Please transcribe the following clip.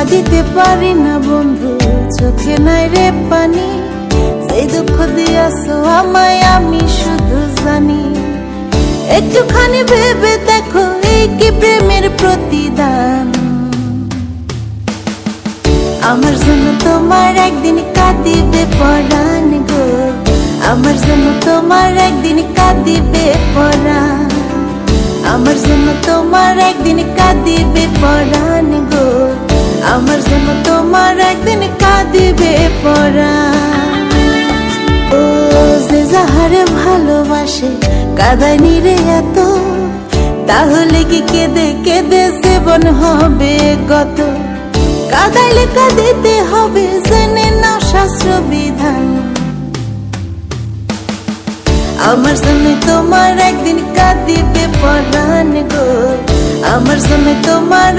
দিতে পারি না বন্ধু, চোখে নাই রে পানি। সেই দুঃখ দিয়াছো আমায় আমি শুধু জানি। একটুখানি ভেবে দেখো এই কি প্রেমের প্রতিদান। আমার জন্য তোমার একদিন কাঁদিবে পরাণ গো, আমার জন্য তোমার একদিন কাঁদিবে পরাণ। আমার জন্য তোমার একদিন কাঁদিবে পরাণ গো, আমার জন্য তোমার একদিন কাঁদিবে পরাণ। ও যে যাহারে ভালোবাসে কাঁদায়নি রে এত, তাহলে কি কেঁদে কেঁদে জীবন হবে গত। কাঁদাইলে কাঁদিতে হবে জেনে নাও শাস্ত্র বিধান। আমার জন্য তোমার একদিন কাঁদিবে পরাণ গো, আমার জন্য তোমার